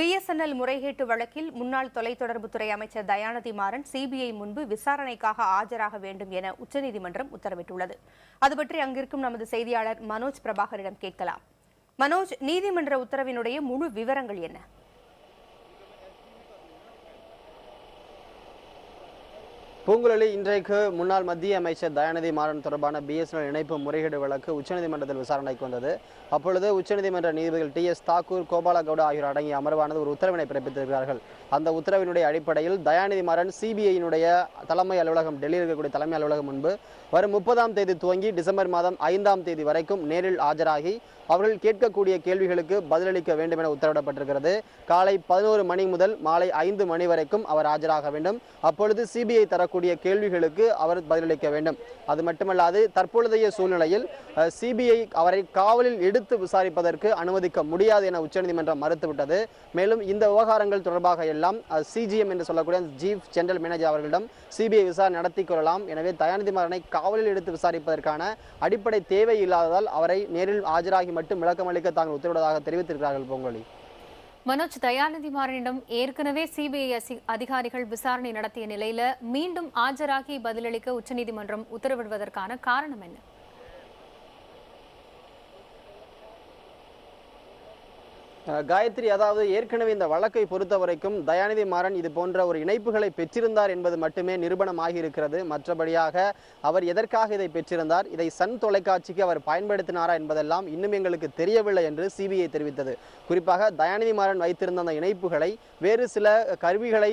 BSNL முறைகேட்டு வழக்கில் முன்னாள் தொலைத்தொடர்புத்துறை அமைச்சர் தயாநிதி மாறன் சிபிஐ முன்பு விசாரணைக்காக ஆஜராக வேண்டும் என உச்சநீதிமன்றம் உத்தரவிட்டுள்ளது. அதுபற்றி அங்கிருக்கும் நமது செய்தியாளர் மனோஜ் பிரபாகரிடம் கேட்கலாம். மனோஜ், நீதிமன்ற உத்தரவினுடைய முழு விவரங்கள் என்ன? பூங்குழலி, இன்றைக்கு முன்னாள் மத்திய அமைச்சர் தயாநிதி மாறன் தொடர்பான பிஎஸ்என்எல் இணைப்பு முறைகேடு வழக்கு உச்சநீதிமன்றத்தில் விசாரணைக்கு வந்தது. அப்பொழுது உச்சநீதிமன்ற நீதிபதிகள் டி.எஸ். தாக்கூர், கோபால கவுடா ஆகியோர் அடங்கிய அமர்வானது ஒரு உத்தரவினை பிறப்பித்திருக்கிறார்கள். அந்த உத்தரவினுடைய அடிப்படையில் தயாநிதி மாறன் சிபிஐயினுடைய தலைமை அலுவலகம், டெல்லியில் இருக்கக்கூடிய தலைமை அலுவலகம் முன்பு வரும் 30ஆம் தேதி துவங்கி டிசம்பர் மாதம் 5ஆம் தேதி வரைக்கும் நேரில் ஆஜராகி அவர்கள் கேட்கக்கூடிய கேள்விகளுக்கு பதிலளிக்க வேண்டும் என உத்தரவிடப்பட்டிருக்கிறது. காலை 11 மணி முதல் மாலை 5 மணி வரைக்கும் அவர் ஆஜராக வேண்டும். அப்பொழுது சிபிஐ தரக்கூடிய கேள்விகளுக்கு அவர் பதிலளிக்க வேண்டும். அது மட்டுமல்லாது, தற்பொழுதைய சூழ்நிலையில் சிபிஐ அவரை காவலில் எடுத்து விசாரிப்பதற்கு அனுமதிக்க முடியாது என உச்சநீதிமன்றம் மறுத்துவிட்டது. மேலும் இந்த விவகாரங்கள் தொடர்பாக எல்லாம் சிஜிஎம் என்று சொல்லக்கூடிய சீஃப் ஜெனரல் மேனேஜர் அவர்களிடம் சிபிஐ விசாரணை நடத்தி கொள்ளலாம். எனவே தயாநிதி மாறனை காவலில் எடுத்து விசாரிப்பதற்கான அடிப்படை தேவை இல்லாததால் அவரை நேரில் ஆஜராகி மட்டும் விளக்கமளிக்க தாங்கள் உத்தரவிடுவதாக தெரிவித்திருக்கிறார்கள். பொங்கலி, மனோஜ், தயாநிதி மாறனிடம் ஏற்கனவே சிபிஐ அதிகாரிகள் விசாரணை நடத்திய நிலையில மீண்டும் ஆஜராகி பதிலளிக்க உச்சநீதிமன்றம் உத்தரவிடுவதற்கான காரணம் என்ன? காயத்ரி, அதாவது ஏற்கனவே இந்த வழக்கை பொறுத்த வரைக்கும் தயாநிதி மாறன் இது போன்ற ஒரு இணைப்புகளை பெற்றிருந்தார் என்பது மட்டுமே நிரூபணமாகி இருக்கிறது. மற்றபடியாக அவர் எதற்காக இதை பெற்றிருந்தார், இதை சன் தொலைக்காட்சிக்கு அவர் பயன்படுத்தினாரா என்பதெல்லாம் இன்னும் எங்களுக்கு தெரியவில்லை என்று சிபிஐ தெரிவித்தது. குறிப்பாக தயாநிதி மாறன் வைத்திருந்த அந்த இணைப்புகளை வேறு சில கருவிகளை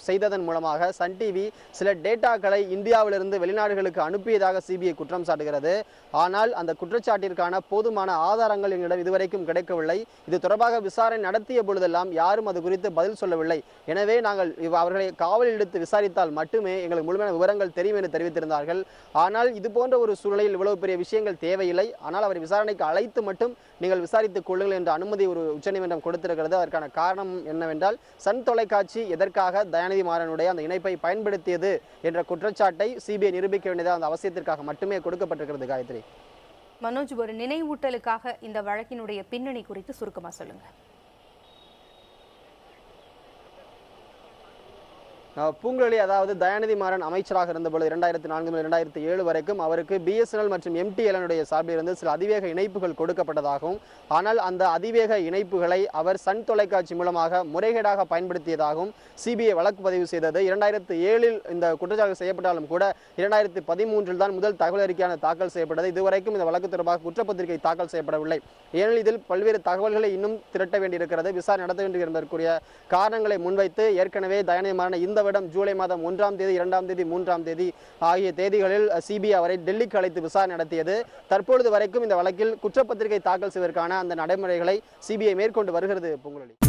செய்ததன் மூலமாக சன் டிவி சில டேட்டாக்களை இந்தியாவிலிருந்து வெளிநாடுகளுக்கு அனுப்பியதாக சிபிஐ குற்றம் சாட்டுகிறது. ஆனால் அந்த குற்றச்சாட்டிற்கான போதுமான ஆதாரங்கள் எங்களிடம் இதுவரைக்கும் கிடைக்கவில்லை. இது தொடர்பாக விசாரணை நடத்திய பொழுதெல்லாம் யாரும் அது குறித்து பதில் சொல்லவில்லை. எனவே நாங்கள் அவர்களை காவலில் எடுத்து விசாரித்தால் மட்டுமே எங்களுக்கு முழுமையான விவரங்கள் தெரியும் என்று தெரிவித்திருந்தார்கள். ஆனால் இது போன்ற ஒரு சூழ்நிலையில் இவ்வளவு பெரிய விஷயங்கள் தேவையில்லை, ஆனால் அவரை விசாரணைக்கு அழைத்து மட்டும் நீங்கள் விசாரித்துக் கொள்ளுங்கள் என்ற அனுமதி ஒரு உச்சநீதிமன்றம் கொடுத்திருக்கிறது. அதற்கான காரணம் என்னவென்றால், சன் தொலைக்காட்சி எதற்காக தயாநிதி மாறனுடைய அந்த இணைப்பை பயன்படுத்தியது என்ற குற்றச்சாட்டை சிபிஐ நிரூபிக்க வேண்டியது அந்த அவசியத்திற்காக மட்டுமே கொடுக்கப்பட்டிருக்கிறது. காயத்ரி, மனோஜ், ஒரு நினைவூட்டலுக்காக இந்த வழக்கினுடைய பின்னணி குறித்து சுருக்கமா சொல்லுங்க. பூங்குழலி, அதாவது தயாநிதி மாறன் அமைச்சராக இருந்தபொழுது 2004 முதல் 2007 வரைக்கும் அவருக்கு பிஎஸ்என்எல் மற்றும் எம்டிஎல்னுடைய சார்பில் இருந்து சில அதிவேக இணைப்புகள் கொடுக்கப்பட்டதாகவும், ஆனால் அந்த அதிவேக இணைப்புகளை அவர் சன் தொலைக்காட்சி மூலமாக முறைகேடாக பயன்படுத்தியதாகவும் சிபிஐ வழக்கு பதிவு செய்தது. 2007 இந்த குற்றச்சாட்டு செய்யப்பட்டாலும் கூட 2013 தான் முதல் தகவல் அறிக்கையான தாக்கல் செய்யப்பட்டது. இதுவரைக்கும் இந்த வழக்கு தொடர்பாக குற்றப்பத்திரிகை தாக்கல் செய்யப்படவில்லை. ஏனெனில் இதில் பல்வேறு தகவல்களை இன்னும் திரட்ட வேண்டியிருக்கிறது, விசாரணை நடத்த வேண்டும் என்பதற்குரிய காரணங்களை முன்வைத்து ஏற்கனவே தயாநிதி மாறன் இந்த ஜூலை மாதம் 1ஆம் தேதி, 2ஆம் தேதி, 3ஆம் தேதி ஆகிய தேதிகளில் சிபிஐ அவரை டெல்லிக்கு அழைத்து விசாரணை நடத்தியது. தற்பொழுது வரைக்கும் இந்த வழக்கில் குற்றப்பத்திரிகை தாக்கல் செய்வதற்கான அந்த நடைமுறைகளை சிபிஐ மேற்கொண்டு வருகிறது. பொங்கலி.